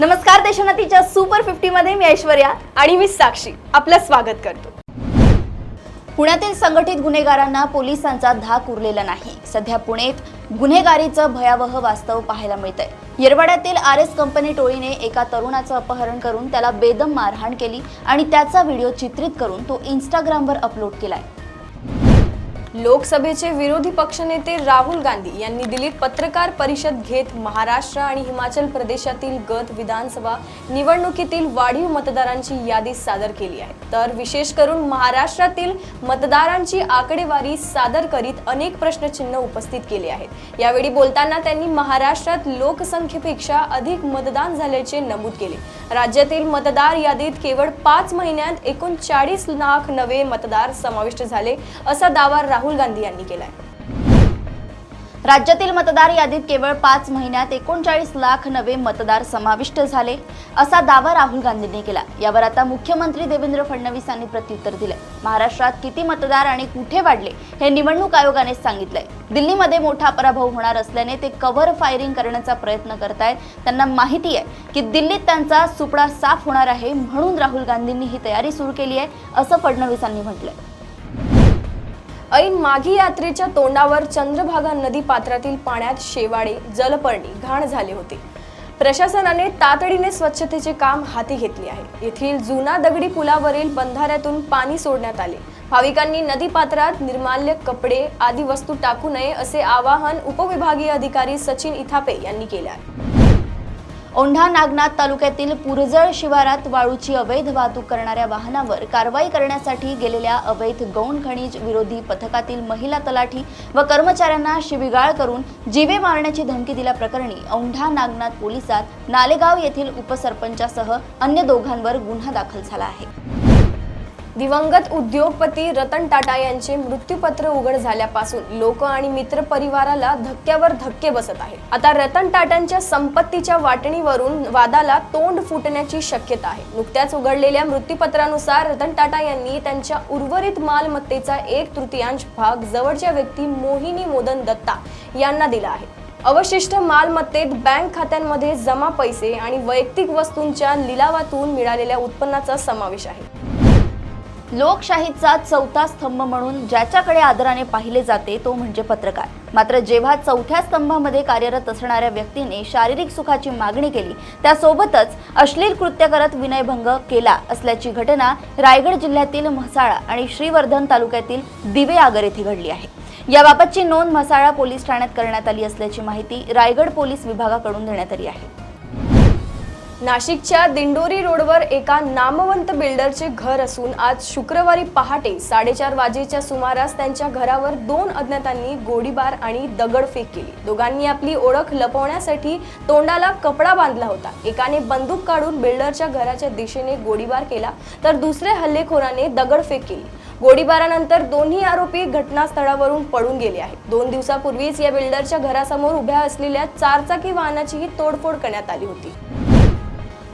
नमस्कार, देशोन्नतीच्या सुपर 50 मध्ये मी ऐश्वर्या आणि मी साक्षी आपलं स्वागत करतो। पुण्यातील संघटित गुन्हेगारांना पोलिसांचा धाक उरलेला नाही। सध्या पुण्यात गुन्हेगारीचं भयावह वास्तव पाहायला मिळतंय। येरवाड्यातील आरएस कंपनी टोळीने एका तरुणाचं अपहरण करून त्याला बेदम मारहाण केली आणि त्याचा व्हिडिओ चित्रित करून तो इंस्टाग्रामवर अपलोड केलाय। लोकसभेचे विरोधी पक्षनेते राहुल गांधी यांनी दिल्लीत पत्रकार परिषद घेत महाराष्ट्र आणि हिमाचल प्रदेशातील गत विधानसभा निवडणुकीतील वाढीव मतदारांची यादी सादर केली आहे। तर विशेष करून महाराष्ट्रातील मतदारांची आकडेवारी सादर करीत अनेक प्रश्नचिन्ह उपस्थित केले आहेत। यावेळी बोलताना त्यांनी महाराष्ट्रात लोकसंख्येपेक्षा अधिक मतदान झाल्याचे नमूद केले। राज्यातील मतदार यादीत केवळ 5 महिन्यात 39 लाख नवे मतदार समाविष्ट झाले असा दावा राहुल गांधी यांनी केलाय। राज्यातील मतदार यादीत केवळ 5 महिन्यात 39 लाख नवे मतदार समाविष्ट झाले असा दावा राहुल गांधींनी केला। यावर आता मुख्यमंत्री देवेंद्र फडणवीस यांनी प्रत्युत्तर दिले। महाराष्ट्रात किती मतदार आणि कुठे वाढले हे निवडणूक आयोगाने सांगितलंय। दिल्लीमध्ये मोठा पराभव होणार असल्याने ते कव्हर फायरिंग करण्याचा प्रयत्न करतायत। त्यांना माहिती आहे की दिल्लीत त्यांचा सुपडा साफ होणार आहे, म्हणून राहुल गांधींनी ही तयारी सुरू केली आहे असं फडणवीसांनी म्हटलंय। ऐन माघी यात्रेच्या तोंडावर चंद्रभागा नदी पात्रातील पाण्यात शेवाळे, जलपर्णी घाण झाले होते। प्रशासनाने तातडीने स्वच्छतेचे काम हाती घेतले आहे। येथील जुना दगडी पुलावरील बंधाऱ्यातून पाणी सोडण्यात आले। भाविकांनी नदीपात्रात निर्माल्य, कपडे आदी वस्तू टाकू नये असे आवाहन उपविभागीय अधिकारी सचिन इथापे यांनी केले आहे। औंढा नागनाथ तालुक्यातील पुरजळ शिवारात वाळूची अवैध वाहतूक करणाऱ्या वाहनावर कारवाई करण्यासाठी गेलेल्या अवैध गौण खनिज विरोधी पथकातील महिला तलाठी व कर्मचाऱ्यांना शिवीगाळ करून जीवे मारण्याची धमकी दिल्याप्रकरणी औंढा नागनाथ पोलिसात नालेगाव येथील उपसरपंचासह अन्य दोघांवर गुन्हा दाखल झाला आहे। दिवंगत उद्योगपती रतन टाटा यांचे मृत्यूपत्र उघड झाल्यापासून लोक आणि मित्र परिवाराला धक्क्यावर धक्के बसत आहेत। आता रतन टाटांच्या संपत्तीच्या वाटणीवरून वादाला तोंड फुटण्याची शक्यता आहे। नुकत्याच उघडलेल्या मृत्यूपत्रानुसार रतन टाटा यांनी त्यांच्या उर्वरित मालमत्तेचा 1/3 भाग जवळच्या व्यक्ती मोहिनी मोदन दत्ता यांना दिला आहे। अवशिष्ट मालमत्तेत बँक खात्यांमध्ये जमा पैसे आणि वैयक्तिक वस्तूंच्या लिलावातून मिळालेल्या उत्पन्नाचा समावेश आहे। लोकशाहीचा चौथा स्तंभ म्हणून ज्याच्याकडे आदराने पाहिले जाते तो म्हणजे पत्रकार। मात्र जेव्हा चौथ्या स्तंभामध्ये कार्यरत असणाऱ्या व्यक्तीने शारीरिक सुखाची मागणी केली, त्यासोबतच अश्लील कृत्य करत विनयभंग केला असल्याची घटना रायगड जिल्ह्यातील म्हसाळा आणि श्रीवर्धन तालुक्यातील दिवेआगर येथे घडली आहे। याबाबतची नोंद म्हसाळा पोलीस ठाण्यात करण्यात आली असल्याची माहिती रायगड पोलीस विभागाकडून देण्यात आली आहे। नाशिकच्या दिंडोरी रोडवर एका नामवंत बिल्डरचे घर असून आज शुक्रवारी पहाटे 4:30 वाजेच्या सुमारास त्यांच्या घरावर 2 अज्ञातांनी गोळीबार आणि दगडफेक केली। दोघांनी आपली ओळख लपवण्यासाठी तोंडाला कपडा बांधला होता। एकाने बंदूक काढून बिल्डरच्या घराच्या दिशेने गोळीबार केला, तर दुसऱ्या हल्लेखोराने दगडफेक केली। गोळीबारानंतर दोन्ही आरोपी घटनास्थळावरून पळून गेले आहेत। 2 दिवसापूर्वीच या बिल्डरच्या घरासमोर उभ्या असलेल्या 4चाकी वाहनाचीही तोडफोड करण्यात आली होती।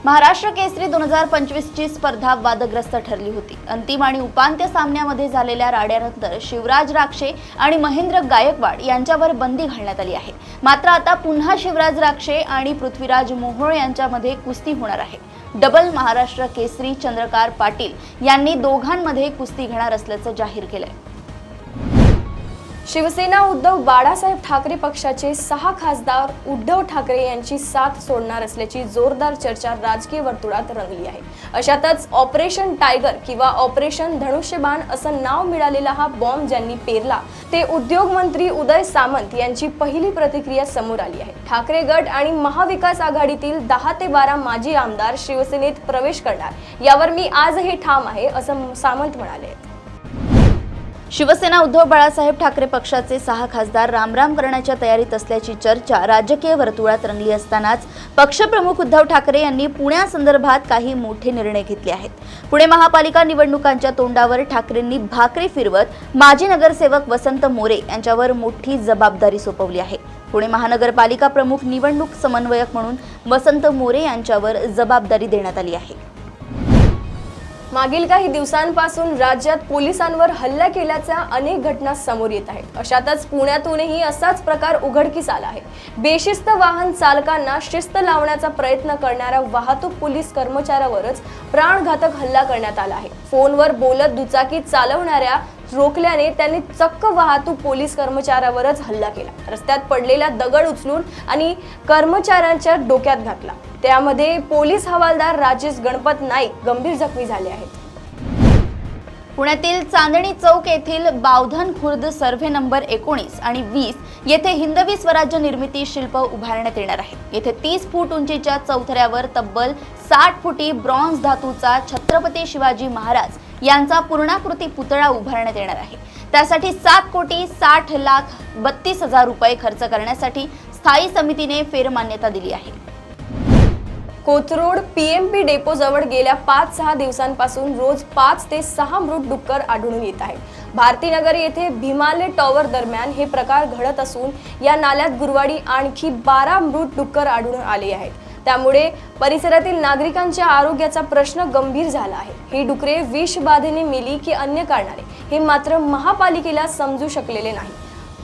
महाराष्ट्र केसरी 2025 ची स्पर्धा वादग्रस्त ठरली होती। अंतिम आणि उपांत्य सामन्यामध्ये झालेल्या राड्यानंतर शिवराज राक्षे आणि महेंद्र गायकवाड यांच्यावर बंदी घालण्यात आली आहे। मात्र आता पुन्हा शिवराज राक्षे आणि पृथ्वीराज मोहोळ यांच्यामध्ये कुस्ती होणार आहे। डबल महाराष्ट्र केसरी चंद्रकांत पाटील यांनी दोघांमध्ये कुस्ती घेणार असल्याचं जाहीर केलंय। शिवसेना उद्धव बाळासाहेब ठाकरे पक्षाचे 6 खासदार उद्धव ठाकरे यांची साथ सोडणार असल्याची जोरदार चर्चा राजकीय वर्तुळात रंगली आहे। अशातच ऑपरेशन टायगर किंवा ऑपरेशन धनुष्यबाण असं नाव मिळालेला हा बॉम्ब ज्यांनी पेरला ते उद्योग मंत्री उदय सामंत यांची पहिली प्रतिक्रिया समोर आली आहे। ठाकरे गट आणि महाविकास आघाडीतील 10 ते 12 माजी आमदार शिवसेनेत प्रवेश करणार यावर मी आजही ठाम आहे असं सामंत म्हणाले। शिवसेना उद्धव बाळासाहेब ठाकरे पक्षाचे 6 खासदार रामराम करण्याच्या तयारीत असल्याची चर्चा राजकीय वर्तुळात रंगली असतानाच पक्षप्रमुख उद्धव ठाकरे यांनी पुण्यासंदर्भात काही मोठे निर्णय घेतले आहेत। पुणे महापालिका निवडणुकांच्या तोंडावर ठाकरेंनी भाकरी फिरवत माजी नगरसेवक वसंत मोरे यांच्यावर मोठी जबाबदारी सोपवली आहे। पुणे महानगरपालिका प्रमुख निवडणूक समन्वयक म्हणून वसंत मोरे यांच्यावर जबाबदारी देण्यात आली आहे। मागील काही दिवसांपासून राज्यात पोलिसांवर हल्ला केल्याच्या अनेक घटना समोर येत आहेत. अशातच पुण्यातूनही असाच प्रकार उघडकीस आला आहे. बेशिस्त वाहन चालकांना शिस्त लावण्याचा प्रयत्न करणाऱ्या वाहतूक पोलीस कर्मचाऱ्यावरच प्राणघातक हल्ला करण्यात आला आहे. फोनवर बोलत दुचाकी चालवणाऱ्या रोखल्याने त्यांनी चक्क वाहतूक पोलीस कर्मचाऱ्यावरच हल्ला केला. रस्त्यात पडलेला दगड उचलून आणि कर्मचाऱ्यांच्या डोक्यात घातला. त्यामध्ये पोलीस हवालदार राजेश गणपत नाईक गंभीर जखमी झाले आहेत. पुण्यातील चांदणी चौक येथील बावधन खुर्द सर्व्हे नंबर 19 आणि 20 येथे हिंदवी स्वराज्य निर्मिती शिल्प उभारण्यात येणार आहे. येथे 30 फूट उंचीच्या चौथऱ्यावर तब्बल 60 फुटी ब्रॉन्झ धातूचा छत्रपती शिवाजी महाराज यांचा पूर्णाकृती पुतळा उभारण्यात येणार आहे. त्यासाठी 7,60,32,000 रुपये खर्च करण्यासाठी स्थायी समितीने फेरमान्यता दिली आहे. कोथरूड पीएमपी डेपो जवळ गेल्या 5-6 दिवसांपासून रोज 5 ते 6 मृत डुक्कर आढळून येत आहेत. भारतीनगर येथे भीमाले टॉवर दरम्यान हे प्रकार घडत असून या नाल्यात गुरुवारी आणखी 12 मृत डुक्कर आढळून आले आहेत. त्यामुळे परिसरातील नागरिकांच्या आरोग्याचा प्रश्न गंभीर झाला आहे. ही डुकरे विषबाधेने मेली की अन्य कारणाने हे मात्र महापालिकेला समजू शकलेले नाही.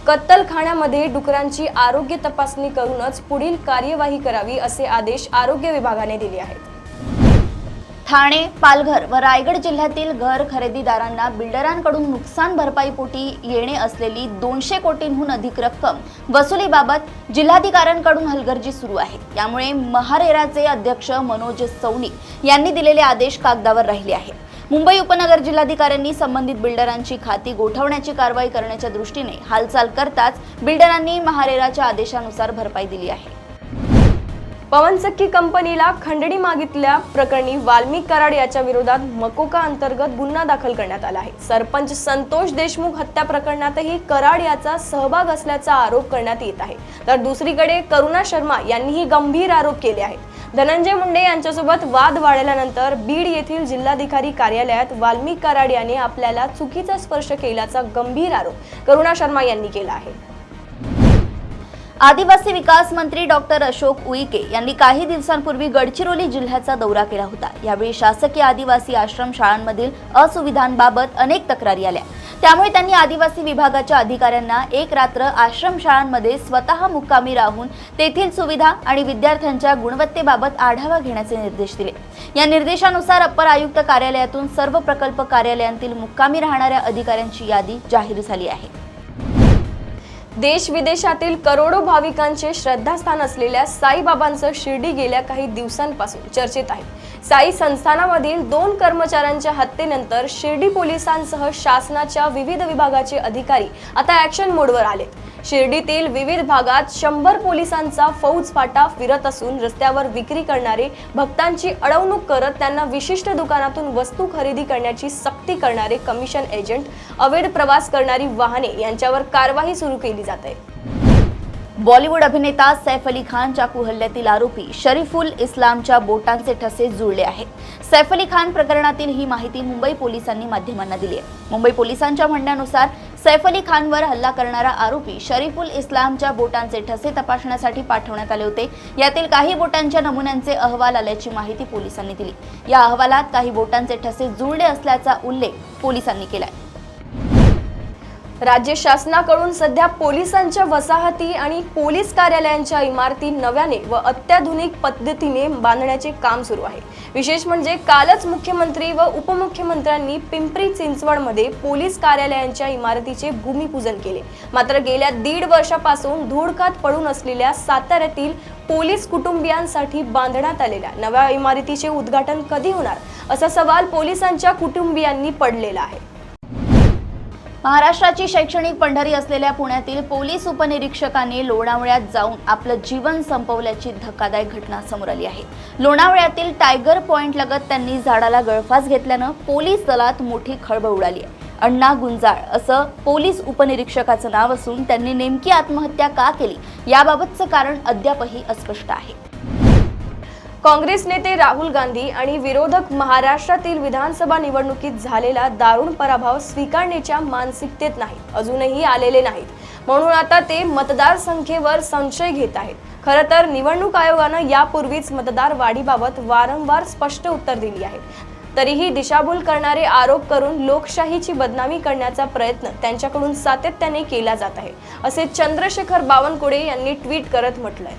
कत्तलखान्यामध्ये डुकरांची आरोग्य तपासणी करूनच पुढील कार्यवाही करावी असे आदेश आरोग्य विभागाने दिले आहेत. ठाणे, पालघर व रायगड जिल्ह्यातील घर खरेदीदारांना बिल्डरांकडून नुकसान भरपाईपोटी येणे असलेली 200 कोटींहून अधिक रक्कम वसुलीबाबत जिल्हाधिकाऱ्यांकडून हलगर्जी सुरू आहे. यामुळे महारेराचे अध्यक्ष मनोज सौनिक यांनी दिलेले आदेश कागदावर राहिले आहेत. मुंबई उपनगर जिल्हाधिकाऱ्यांनी संबंधित बिल्डरांची खाती गोठवण्याची कारवाई करण्याच्या दृष्टीने हालचाल करताच बिल्डरांनी महारेराच्या आदेशानुसार भरपाई दिली आहे. पवनचक्की कंपनीला खंडणी मागितल्या प्रकरणी वाल्मिक कराड याच्या विरोधात मकोका अंतर्गत गुन्हा दाखल करण्यात आला आहे. सरपंच संतोष देशमुख हत्या प्रकरणातही कराड याचा सहभाग असल्याचा आरोप करण्यात येत आहे. तर दुसरीकडे करुणा शर्मा यांनीही गंभीर आरोप केले आहेत. धनंजय मुंडे यांच्यासोबत वाद वाढल्यानंतर बीड येथील जिल्हाधिकारी कार्यालयात वाल्मिक कराड यांनी आपल्याला चुकीचा स्पर्श केल्याचा गंभीर आरोप करुणा शर्मा यांनी केला आहे. आदिवासी विकास मंत्री डॉक्टर अशोक उईके यांनी काही दिवसांपूर्वी गडचिरोली जिल्ह्याचा दौरा केला होता. यावेळी शासकीय आदिवासी आश्रम शाळांमधील असुविधांबाबत अनेक तक्रारी आल्या. त्यामुळे त्यांनी आदिवासी विभागाच्या अधिकाऱ्यांना एक रात्र आश्रम शाळांमध्ये स्वतः मुक्कामी राहून तेथील सुविधा आणि विद्यार्थ्यांच्या गुणवत्तेबाबत आढावा घेण्याचे निर्देश दिले. या निर्देशानुसार अप्पर आयुक्त कार्यालयातून सर्व प्रकल्प कार्यालयांतील मुक्कामी राहणाऱ्या अधिकाऱ्यांची यादी जाहीर झाली आहे. देश विदेशातील करोडो भाविकांचे श्रद्धास्थान असलेल्या साईबाबांचं शिर्डी गेल्या काही दिवसांपासून चर्चेत आहे. साई संस्थानामधील 2 कर्मचाऱ्यांच्या हत्येनंतर शिर्डी पोलिसांसह शासनाच्या विविध विभागाचे अधिकारी आता ऍक्शन मोडवर आलेत. शिर्डीतील विविध भागात 100 पोलिसांचा फौजफाटा फिरत असून रस्त्यावर विक्री करणारे भक्तांची अडवणूक करत त्यांना विशिष्ट दुकानातून वस्तू खरेदी करण्याची सक्ती करणारे कमिशन एजंट, अवैध प्रवास करणारी वाहने यांच्यावर कारवाई सुरू केली जाते. बॉलिवूड अभिनेता सैफ अली खान चाकू हल्ल्यातील आरोपी शरीफुल इस्लामच्या बोटांचे ठसे जुळले आहेत. सैफ अली खान प्रकरणातील ही माहिती मुंबई पोलिसांनी माध्यमांना दिली आहे. मुंबई पोलिसांच्या म्हणण्यानुसार सैफ अली खानवर हल्ला करणारा आरोपी शरीफुल इस्लामच्या बोटांचे ठसे तपासण्यासाठी पाठवण्यात आले होते. यातील काही बोटांच्या नमुन्यांचे अहवाल आल्याची माहिती पोलिसांनी दिली. या अहवालात काही बोटांचे ठसे जुळले असल्याचा उल्लेख पोलिसांनी केलाय. राज्य शासनाकडून सध्या पोलिसांच्या वसाहती आणि पोलीस कार्यालयांच्या इमारती नव्याने व अत्याधुनिक पद्धतीने बांधण्याचे काम सुरू आहे. विशेष म्हणजे कालच मुख्यमंत्री व उपमुख्यमंत्र्यांनी पिंपरी चिंचवडमध्ये पोलीस कार्यालयांच्या इमारतीचे भूमिपूजन केले. मात्र गेल्या 1.5 वर्षापासून धूळखात पडून असलेल्या साताऱ्यातील पोलीस कुटुंबियांसाठी बांधण्यात आलेल्या नव्या इमारतीचे उद्घाटन कधी होणार असा सवाल पोलिसांच्या कुटुंबियांनी पडलेला आहे. महाराष्ट्राची शैक्षणिक पंढरी असलेल्या पुण्यातील पोलीस उपनिरीक्षकाने लोणावळ्यात जाऊन आपलं जीवन संपवल्याची धक्कादायक घटना समोर आली आहे. लोणावळ्यातील टायगर पॉइंट लगत त्यांनी झाडाला गळफास घेतल्यानं पोलीस दलात मोठी खळबळ उडाली आहे. अण्णा गुंजाळ असं पोलीस उपनिरीक्षकाचं नाव असून त्यांनी नेमकी आत्महत्या का केली याबाबतचं कारण अद्यापही अस्पष्ट आहे. काँग्रेस नेते राहुल गांधी आणि विरोधक महाराष्ट्रातील विधानसभा निवडणुकीत झालेला दारुण पराभव स्वीकारण्याच्या मानसिकतेत नाहीत, अजूनही आलेले नाहीत. म्हणून आता ते मतदारसंख्येवर संशय घेत आहेत. खरं तर निवडणूक आयोगानं यापूर्वीच मतदार वाढीबाबत वारंवार स्पष्ट उत्तर दिली आहे. तरीही दिशाभूल करणारे आरोप करून लोकशाहीची बदनामी करण्याचा प्रयत्न त्यांच्याकडून सातत्याने केला जात आहे, असे चंद्रशेखर बावनकुळे यांनी ट्विट करत म्हटलंय.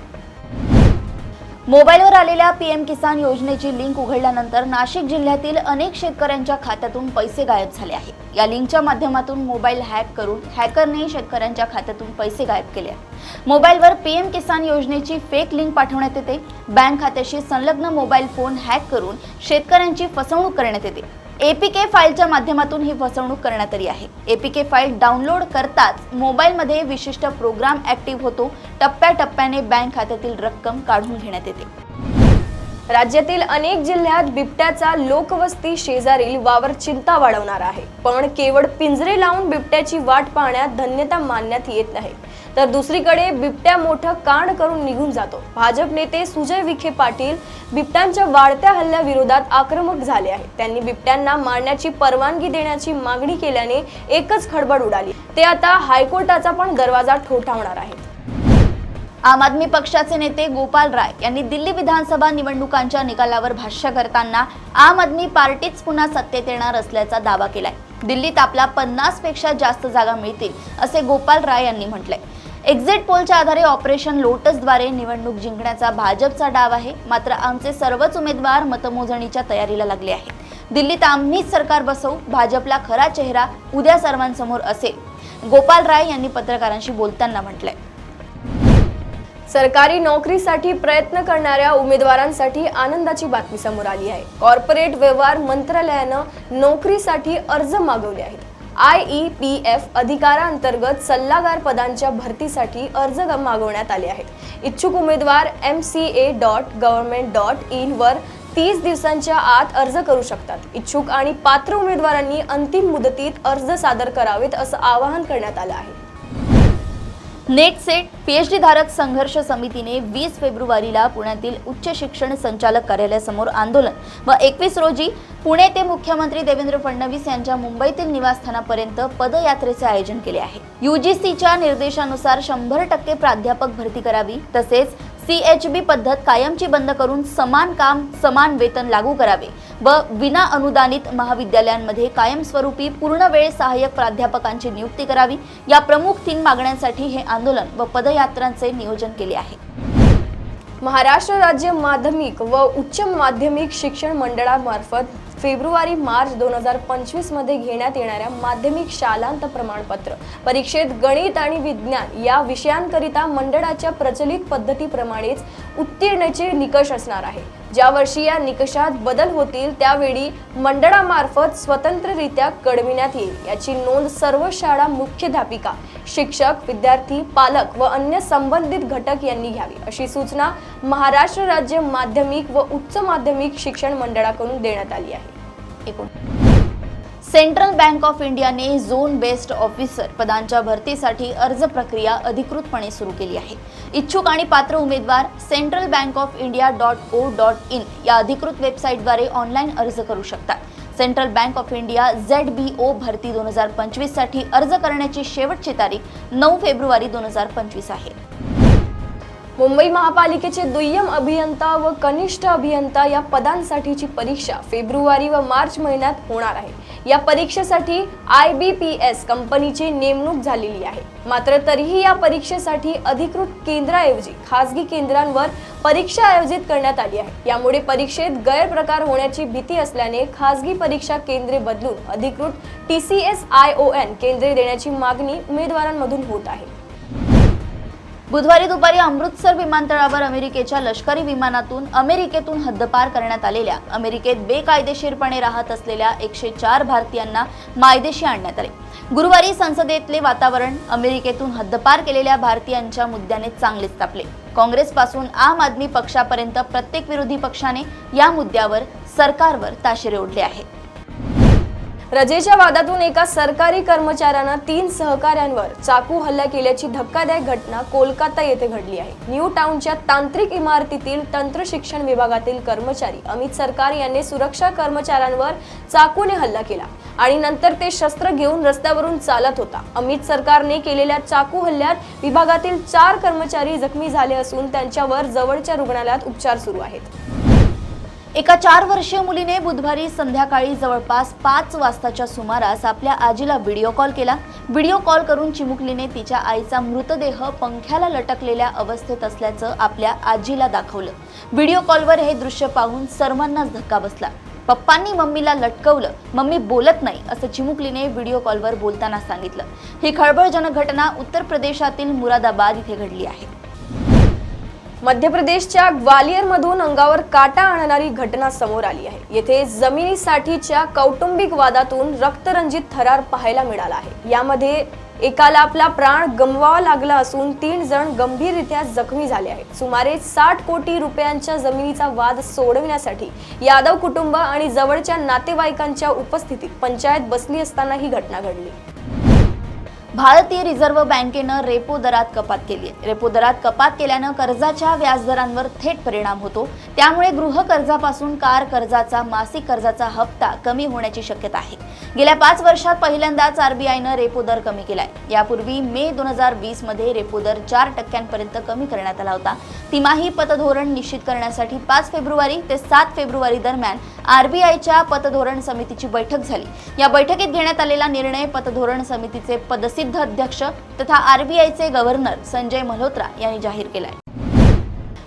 मोबाईलवर आलेल्या पीएम किसान योजनेची लिंक उघडल्यानंतर नाशिक जिल्ह्यातील अनेक शेतकऱ्यांच्या खात्यातून पैसे गायब झाले आहेत. या लिंकच्या माध्यमातून मोबाईल हॅक करून हॅकरने शेतकऱ्यांच्या खात्यातून पैसे गायब केले आहेत. मोबाईलवर पीएम किसान योजनेची फेक लिंक पाठवण्यात येते. बँक खात्याशी संलग्न मोबाईल फोन हॅक करून शेतकऱ्यांची फसवणूक करण्यात येते. एपीके फाईलच्या माध्यमातून ही फसवणूक करण्यात आली आहे. एपीके फाईल डाउनलोड करताच मोबाईलमध्ये विशिष्ट प्रोग्राम ऍक्टिव्ह होतो. टप्प्याटप्प्याने बँक खात्यातील रक्कम काढून घेण्यात येते. राज्यातील अनेक जिल्ह्यात बिबट्याचा लोकवस्ती शेजारील वावर चिंता वाढवणारा आहे. पण केवळ पिंजरे लावून बिबट्याची वाट पाहण्यात धन्यता मानण्यात येत नाही, तर दुसरीकडे बिबट्या मोठं कांड करून निघून जातो. भाजप नेते सुजय विखे पाटील बिबट्यांच्या वाढत्या हल्ल्याविरोधात आक्रमक झाले आहेत. त्यांनी बिबट्यांना मारण्याची परवानगी देण्याची मागणी केल्याने एकच खळबळ उडाली. ते आता हायकोर्टाचा पण दरवाजा ठोठावणार आहेत. आम आदमी पक्षाचे नेते गोपाल राय यांनी दिल्ली विधानसभा निवडणुकांच्या निकालावर भाष्य करताना आम आदमी पार्टीच पुन्हा सत्तेत येणार असल्याचा दावा केलाय. दिल्लीत आपला 50 पेक्षा जास्त जागा मिळतील असे गोपाल राय यांनी म्हटलंय. एक्झिट पोलच्या आधारे ऑपरेशन लोटसद्वारे निवडणूक जिंकण्याचा भाजपचा डाव आहे. मात्र आमचे सर्वच उमेदवार मतमोजणीच्या तयारीला लागले आहेत. दिल्लीत आम्हीच सरकार बसवू. भाजपला खरा चेहरा उद्या सर्वांसमोर असेल, गोपाल राय यांनी पत्रकारांशी बोलताना म्हटलंय. सरकारी नोकरीसाठी प्रयत्न करणाऱ्या उमेदवारांसाठी आनंदाची बातमी समोर आली आहे. कॉर्पोरेट व्यवहार मंत्रालयानं नोकरीसाठी अर्ज मागवले आहेत. IEPF अधिकारांतर्गत सल्लागार पदांच्या भरतीसाठी अर्ज मागवण्यात आले आहेत. इच्छुक उमेदवार mca.government.in वर 30 दिवसांच्या आत अर्ज करू शकतात. इच्छुक आणि पात्र उमेदवारांनी अंतिम मुदतीत अर्ज सादर करावेत असं आवाहन करण्यात आलं आहे. नेट सेट PhD धारक संघर्ष समितीने 20 फेब्रुवारीला पुण्यातील उच्च शिक्षण संचालक कार्यालयासमोर आंदोलन व 21 रोजी पुणे ते मुख्यमंत्री देवेंद्र फडणवीस यांच्या मुंबईतील निवासस्थानापर्यंत पदयात्रेचे आयोजन केले आहे. UGCच्या निर्देशानुसार 100% प्राध्यापक भरती करावी, तसेच CHB पद्धत कायमची बंद करून समान काम समान वेतन लागू करावे व विना अनुदानित महाविद्यालयांमध्ये कायमस्वरूपी पूर्णवेळ सहाय्यक प्राध्यापकांची नियुक्ती करावी. या प्रमुख 3 मागण्यांसाठी हे आंदोलन व पदयात्रांचे नियोजन केले आहे. महाराष्ट्र राज्य माध्यमिक व उच्च माध्यमिक शिक्षण मंडळामार्फत फेब्रुवारी-मार्च 2025 मध्ये घेण्यात येणाऱ्या माध्यमिक शालांत प्रमाणपत्र परीक्षेत गणित आणि विज्ञान या विषयांकरिता मंडळाच्या प्रचलित पद्धतीप्रमाणेच उत्तीर्णतेचे निकष असणार आहे. ज्या वर्षी या निकषात बदल होतील त्यावेळी मंडळामार्फत स्वतंत्ररित्या कळविण्यात येईल. याची नोंद सर्व शाळा मुख्याध्यापिका, शिक्षक, विद्यार्थी, पालक व अन्य संबंधित घटक यांनी घ्यावी, अशी सूचना महाराष्ट्र राज्य माध्यमिक व उच्च माध्यमिक शिक्षण मंडळाकडून देण्यात आली आहे. सेंट्रल बँक ऑफ इंडियाने झोन बेस्ड ऑफिसर पदांच्या भरतीसाठी अर्ज प्रक्रिया अधिकृतपणे सुरू केली आहे. इच्छुक आणि पात्र उमेदवार centralbankofIndia.co.in या अधिकृत वेबसाईटद्वारे ऑनलाईन अर्ज करू शकतात. Central bank of India ZBO भरती 2025 साठी अर्ज करण्याची शेवटची तारीख 9 फेब्रुवारी 2025 आहे. मुंबई महापालिकेचे दुय्यम अभियंता व कनिष्ठ अभियंता या पदांसाठीची परीक्षा फेब्रुवारी व मार्च महिन्यात होणार आहे. या परीक्षेसाठी IBPS कंपनीची नेमणूक झालेली आहे. मात्र तरीही या परीक्षेसाठी अधिकृत केंद्राऐवजी खासगी केंद्रांवर परीक्षा आयोजित करण्यात आली आहे. यामुळे परीक्षेत गैरप्रकार होण्याची भीती असल्याने खासगी परीक्षा केंद्रे बदलून अधिकृत TCS-ION केंद्रे देण्याची मागणी उमेदवारांमधून होत आहे. बुधवारी दुपारी अमृतसर विमानतळावर अमेरिकेच्या लष्करी विमानातून अमेरिकेतून हद्दपार करण्यात आलेल्या अमेरिकेत बेकायदेशीरपणे राहत असलेल्या 104 भारतीयांना मायदेशी आणण्यात आले. गुरुवारी संसदेतले वातावरण अमेरिकेतून हद्दपार केलेल्या भारतीयांच्या मुद्द्याने चांगलेच तापले. काँग्रेसपासून आम आदमी पक्षापर्यंत प्रत्येक विरोधी पक्षाने या मुद्द्यावर सरकारवर ताशेरे ओढले आहेत. रजेच्या वादातून एका सरकारी कर्मचाऱ्यानं 3 सहकाऱ्यांवर चाकू हल्ला केल्याची धक्कादायक घटना कोलकाता येथे घडली आहे. न्यू टाउनच्या तांत्रिक इमारतीतील तंत्र शिक्षण विभागातील कर्मचारी अमित सरकार यांनी सुरक्षा कर्मचाऱ्यांवर चाकूने हल्ला केला आणि नंतर ते शस्त्र घेऊन रस्त्यावरून चालत होता. अमित सरकारने केलेल्या चाकू हल्ल्यात विभागातील 4 कर्मचारी जखमी झाले असून त्यांच्यावर जवळच्या रुग्णालयात उपचार सुरू आहेत. एका 4 वर्षीय मुलीने बुधवारी संध्याकाळी जवळपास 5 वाजताच्या सुमारास आपल्या आजीला व्हिडिओ कॉल केला. व्हिडिओ कॉल करून चिमुकलीने तिच्या आईचा मृतदेह पंख्याला लटकलेल्या अवस्थेत असल्याचं आपल्या आजीला दाखवलं. व्हिडिओ कॉलवर हे दृश्य पाहून सर्वांनाच धक्का बसला. पप्पांनी मम्मीला लटकवलं, मम्मी बोलत नाही असं चिमुकलीने व्हिडिओ कॉलवर बोलताना सांगितलं. ही खळबळजनक घटना उत्तर प्रदेशातील मुरादाबाद इथे घडली आहे. मध्य प्रदेशच्या ग्वालियरमधून अंगावर काटा आणणारी घटना समोर आली आहे. येथे जमिनीसाठीच्या कौटुंबिक वादातून रक्तरंजित थरार पाहायला मिळाला आहे. यामध्ये एकाला आपला प्राण गमवावा लागला असून 3 जण गंभीररित्या जखमी झाले आहेत. सुमारे 60 कोटी रुपयांच्या जमिनीचा वाद सोडविण्यासाठी यादव कुटुंब आणि जवळच्या नातेवाईकांच्या उपस्थितीत पंचायत बसली असताना ही घटना घडली. भारतीय रिझर्व्ह बँकेनं रेपो दरात कपात केली आहे. रेपो दरात कपात केल्यानं कर्जाच्या व्याजदरांवर थेट परिणाम होतो. त्यामुळे गृह कर्जापासून कार कर्जाचा मासिक कर्जाचा हप्ता कमी होण्याची शक्यता आहे. गेल्या 5 वर्षात पहिल्यांदाच आरबीआयनं रेपो दर कमी केलाय. यापूर्वी मे 2020 मध्ये रेपो दर 4% कमी करण्यात आला होता. तिमाही पतधोरण निश्चित करण्यासाठी 5 फेब्रुवारी ते 7 फेब्रुवारी दरम्यान आरबीआयच्या पतधोरण समितीची बैठक झाली. या बैठकीत घेण्यात आलेला निर्णय पतधोरण समितीचे पदसिद्ध अध्यक्ष तथा आरबीआयचे गव्हर्नर संजय मल्होत्रा यांनी जाहीर केलाय.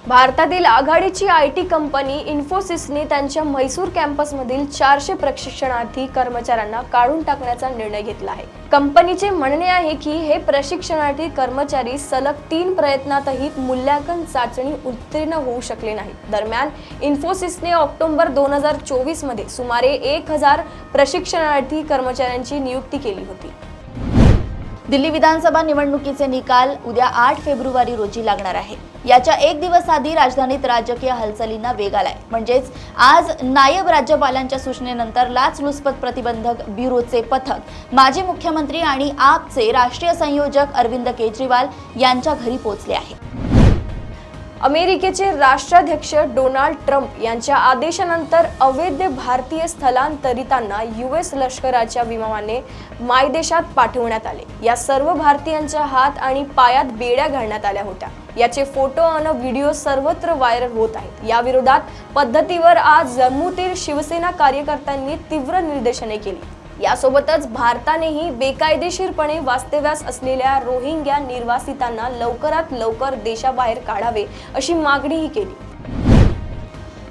भारतातील आघाडीची आयटी कंपनी इन्फोसिसने त्यांच्या म्हैसूर कॅम्पसमधील 400 प्रशिक्षणार्थी कर्मचाऱ्यांना काढून टाकण्याचा निर्णय घेतला आहे. कंपनीचे म्हणणे आहे की हे प्रशिक्षणार्थी कर्मचारी सलग 3 प्रयत्नातही मूल्यांकन चाचणी उत्तीर्ण होऊ शकले नाहीत. दरम्यान इन्फोसिसने ऑक्टोबर 2024 मध्ये सुमारे 1000 प्रशिक्षणार्थी कर्मचाऱ्यांची नियुक्ती केली होती. दिल्ली विधानसभा निवडणुकीचे निकाल उद्या 8 फेब्रुवारी रोजी लागणार आहे. याच्या 1 दिवस आधी राजधानीत राजकीय हालचालींना वेग आलाय. म्हणजेच आज नायब राज्यपालांच्या सूचनेनंतर लाचलुचपत प्रतिबंधक ब्युरोचे पथक माजी मुख्यमंत्री आणि आपचे राष्ट्रीय संयोजक अरविंद केजरीवाल यांच्या घरी पोहोचले आहे. अमेरिकेचे राष्ट्राध्यक्ष डोनाल्ड ट्रम्प यांच्या आदेशानंतर अवैध भारतीय स्थलांतरितांना US लष्कराच्या विमानाने मायदेशात पाठवण्यात आले. या सर्व भारतीयांच्या हात आणि पायात बेड्या घालण्यात आल्या होत्या. याचे फोटो आणि व्हिडिओ सर्वत्र व्हायरल होत आहेत. या विरोधात पद्धतीवर आज जम्मूतील शिवसेना कार्यकर्त्यांनी तीव्र निदर्शने केली. यासोबतच भारतानेही बेकायदेशीरपणे वास्तव्यास असलेल्या रोहिंग्या निर्वासितांना लवकरात लवकर देशाबाहेर काढावे अशी मागणीही केली.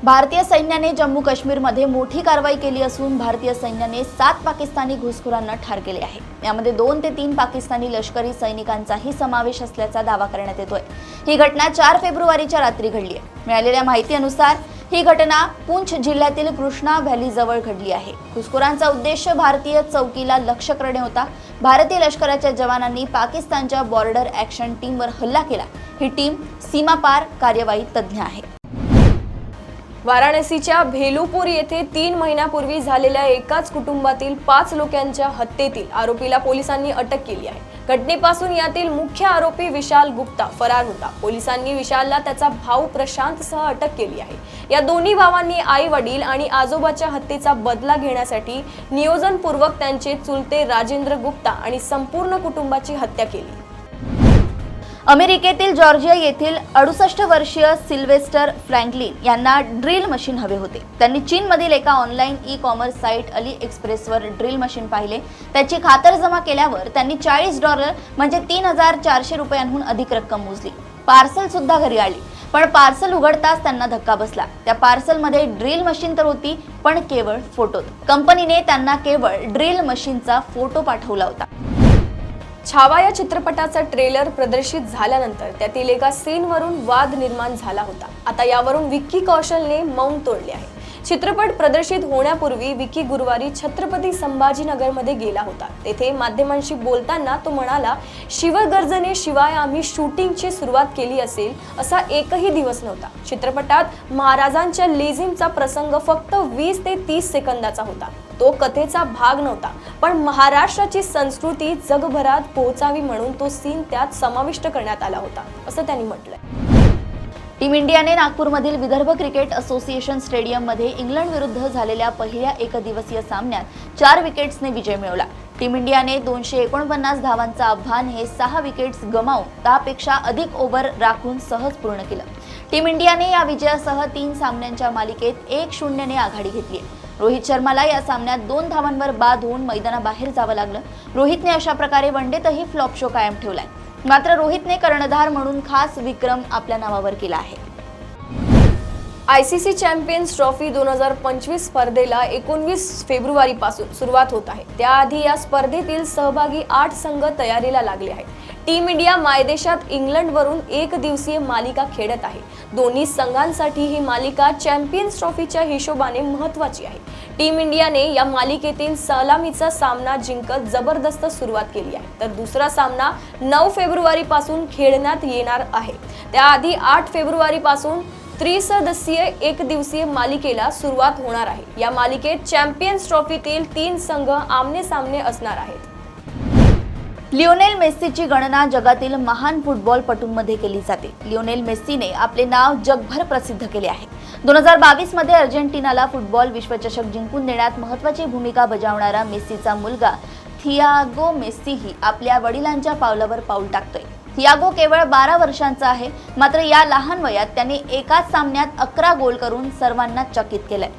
भारतीय सैन्याने जम्मू काश्मीरमध्ये मोठी कारवाई केली असून भारतीय सैन्याने 7 पाकिस्तानी घुसखोरांना ठार केले आहे. यामध्ये 2 ते 3 पाकिस्तानी लष्करी सैनिकांचाही समावेश असल्याचा दावा करण्यात येतोय. ही घटना 4 फेब्रुवारीच्या रात्री घडली आहे. मिळालेल्या माहितीनुसार ही घटना पुंछ जिल्ह्यातील कृष्णा व्हॅली जवळ घडली आहे. घुसखोरांचा उद्देश भारतीय चौकीला लक्ष्य करणे होता. भारतीय लष्कराच्या जवानांनी पाकिस्तानच्या बॉर्डर ॲक्शन टीमवर हल्ला केला. ही टीम सीमापार कार्यवाही तज्ज्ञ आहे. वाराणसीच्या भेलूपूर येथे 3 महिन्यापूर्वी झालेल्या एकाच कुटुंबातील 5 लोकांच्या हत्येतील आरोपीला पोलिसांनी अटक केली आहे. घटनेपासून यातील मुख्य आरोपी विशाल गुप्ता फरार होता. पोलिसांनी विशालला त्याचा भाऊ प्रशांतसह अटक केली आहे. या दोन्ही भावांनी आई वडील आणि आजोबाच्या हत्येचा बदला घेण्यासाठी नियोजनपूर्वक त्यांचे चुलते राजेंद्र गुप्ता आणि संपूर्ण कुटुंबाची हत्या केली. अमेरिकेतील जॉर्जिया येथील 68 वर्षीय सिल्वेस्टर फ्रँकलिन यांना ड्रिल मशीन हवे होते. त्यांनी चीनमधील एका ऑनलाईन ई-कॉमर्स साईट अली एक्सप्रेसवर ड्रिल मशीन पाहिले. त्याची खातरजमा केल्यावर त्यांनी $40 म्हणजे 3400 रुपयांहून अधिक रक्कम मोजली. पार्सल सुद्धा घरी आली. पण पार्सल उघडताच त्यांना धक्का बसला. त्या पार्सलमध्ये ड्रिल मशीन तर होती, पण केवळ फोटोत. कंपनीने त्यांना केवळ ड्रिल मशीनचा फोटो पाठवला होता. छावा या चित्रपटाचा ट्रेलर प्रदर्शित झाल्यानंतर त्यातील एका सीनवरून वाद निर्माण झाला होता. आता यावरून विक्की कौशलने मौन तोडले आहे. चित्रपट प्रदर्शित होण्यापूर्वी विक्की गुरुवारी छत्रपती संभाजीनगरमध्ये गेला होता. तेथे माध्यमांशी बोलताना तो म्हणाला, शिवगर्जनेशिवाय आम्ही शूटिंगची सुरुवात केली असेल असा एकही दिवस नव्हता. चित्रपटात महाराजांच्या लेझिमचा प्रसंग फक्त 20 ते 30 सेकंदाचा होता. तो कथेचा भाग नव्हता, पण महाराष्ट्राची संस्कृती जगभरात पोहोचावी म्हणून तो सीन त्यात समाविष्ट करण्यात आला होता असं त्यांनी म्हटलंय. टीम इंडियाने नागपूरमधील विदर्भ क्रिकेट असोसिएशन स्टेडियममध्ये इंग्लंड विरुद्ध झालेल्या पहिल्या एकदिवसीय सामन्यात 4 विकेट्सने विजय मिळवला. टीम इंडियाने 249 धावांचं आव्हान हे 6 विकेट्स गमावून 10 पेक्षा अधिक ओव्हर राखून सहज पूर्ण केलं. टीम इंडियाने या विजयासह 3 सामन्यांच्या मालिकेत 1-0 ने आघाडी घेतली आहे. रोहित शर्माला या सामन्यात 2 धावांवर बाद होऊन मैदानाबाहेर जावं लागलं. रोहितने अशा प्रकारे वनडेतही फ्लॉप शो कायम ठेवलाय. मात्र रोहितने कर्णधार म्हणून खास विक्रम आपल्या नावावर केला आहे. ICC चॅम्पियन्स ट्रॉफी 2025 स्पर्धेला 19 फेब्रुवारीपासून सुरुवात होत आहे. त्याआधी या स्पर्धेतील सहभागी 8 संघ तयारीला लागले आहेत. टीम इंडिया मायदेशात इंग्लंडवरून 1 दिवसीय मालिका खेळत आहे. दोन्ही संघांसाठी ही मालिका चॅम्पियन्स ट्रॉफीच्या हिशोबाने महत्त्वाची आहे. टीम इंडियाने या मालिकेतील सलामीचा सामना जिंकत जबरदस्त सुरुवात केली आहे, तर दुसरा सामना 9 फेब्रुवारीपासून खेळण्यात येणार आहे. त्याआधी 8 फेब्रुवारीपासून त्रिसदस्यीय 1 दिवसीय मालिकेला सुरुवात होणार आहे. या मालिकेत चॅम्पियन्स ट्रॉफीतील 3 संघ आमने सामने असणार आहेत. लिओनेल मेस्सीची गणना जगातील महान फुटबॉलपटूंमध्ये केली जाते. लिओनेल मेस्सीने आपले नाव जगभर प्रसिद्ध केले आहे. 2022 मध्ये अर्जेंटिनाला फुटबॉल विश्वचषक जिंकून देण्यात महत्त्वाची भूमिका बजावणारा मेस्सीचा मुलगा थियागो मेस्सीही आपल्या वडिलांच्या पावलावर पाऊल टाकतोय. थियागो केवळ 12 वर्षांचा आहे, मात्र या लहान वयात त्याने एकाच सामन्यात 11 गोल करून सर्वांना चकित केलंय.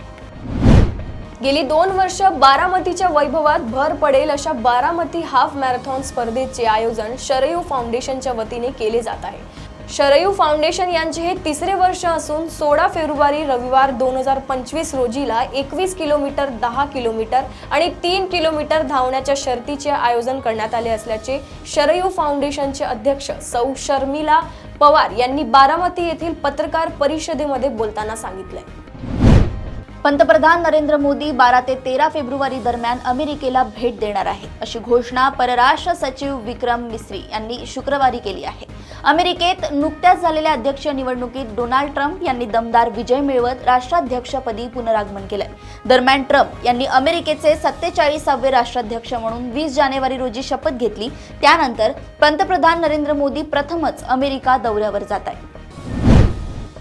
गेली 2 वर्ष बारामतीच्या वैभवात भर पडेल अशा बारामती हाफ मॅरेथॉन स्पर्धेचे आयोजन शरयू फाउंडेशनच्या वतीने केले जात आहे. शरयू फाउंडेशन यांचे हे 3रे वर्ष असून 16 फेब्रुवारी रविवार 2025 रोजीला 21 किलोमीटर, 10 किलोमीटर आणि 3 किलोमीटर धावण्याच्या शर्तीचे आयोजन करण्यात आले असल्याचे शरयू फाउंडेशनचे अध्यक्ष सौ शर्मिला पवार यांनी बारामती येथील पत्रकार परिषदेमध्ये बोलताना सांगितले. पंतप्रधान नरेंद्र मोदी 12 ते 13 फेब्रुवारी दरम्यान अमेरिकेला भेट देणार आहे, अशी घोषणा परराष्ट्र सचिव विक्रम मिस्री यांनी शुक्रवारी केली आहे. अमेरिकेत नुकत्याच झालेल्या अध्यक्ष निवडणुकीत डोनाल्ड ट्रम्प यांनी दमदार विजय मिळवत राष्ट्राध्यक्षपदी पुनरागमन केलंय. दरम्यान ट्रम्प यांनी अमेरिकेचे 47वे राष्ट्राध्यक्ष म्हणून 20 जानेवारी रोजी शपथ घेतली. त्यानंतर पंतप्रधान नरेंद्र मोदी प्रथमच अमेरिका दौऱ्यावर जात आहेत.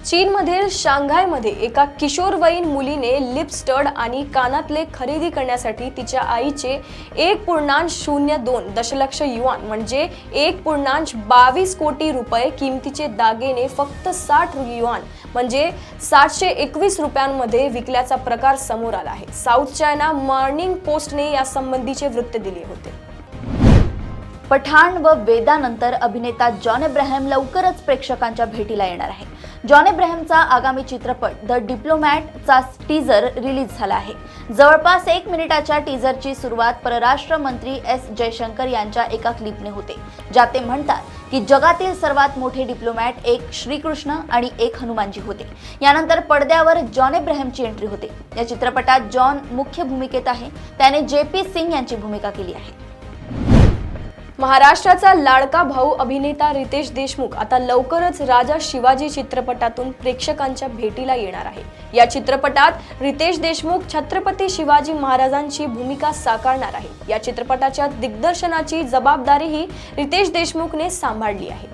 चीनमधील शांघायमध्ये एका किशोरवयीन मुलीने लिप स्टड आणि कानातले खरेदी करण्यासाठी तिच्या आईचे 1.02 दशलक्ष युआन म्हणजे 1.22 कोटी रुपये किमतीचे दागिने फक्त 60 युआन म्हणजे 721 रुपयांमध्ये विकल्याचा प्रकार समोर आला आहे. साऊथ चायना मॉर्निंग पोस्टने यासंबंधीचे वृत्त दिले होते. पठाण व वेदानंतर अभिनेता जॉन अब्राहम लवकरच प्रेक्षकांच्या भेटीला येणार आहे. जॉन अब्राहमचा आगामी चित्रपट द डिप्लोमॅटचा टीजर रिलीज झाला आहे. जवळपास 1 मिनिटाच्या टीजरची सुरुवात परराष्ट्र मंत्री एस जयशंकर यांच्या एका क्लिपने होते, ज्यात ते म्हणतात की जगातील सर्वात मोठे डिप्लोमॅट एक श्रीकृष्ण आणि एक हनुमानजी होते. यानंतर पडद्यावर जॉन अब्राहमची एंट्री होते. या चित्रपटात जॉन मुख्य भूमिकेत आहे. त्याने JP सिंग यांची भूमिका केली आहे. महाराष्ट्राचा लाडका भाऊ अभिनेता रितेश देशमुख आता लवकरच राजा शिवाजी चित्रपटातून प्रेक्षकांच्या भेटीला येणार आहे. या चित्रपटात रितेश देशमुख छत्रपती शिवाजी महाराजांची भूमिका साकारणार आहे. या चित्रपटाच्या दिग्दर्शनाची जबाबदारीही रितेश देशमुखने सांभाळली आहे.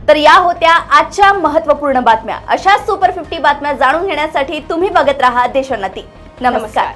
तर या होत्या आजच्या महत्त्वपूर्ण बातम्या. अशा सुपर 50 बातम्या जाणून घेण्यासाठी तुम्ही बघत राहा देशोन्नती. नमस्कार.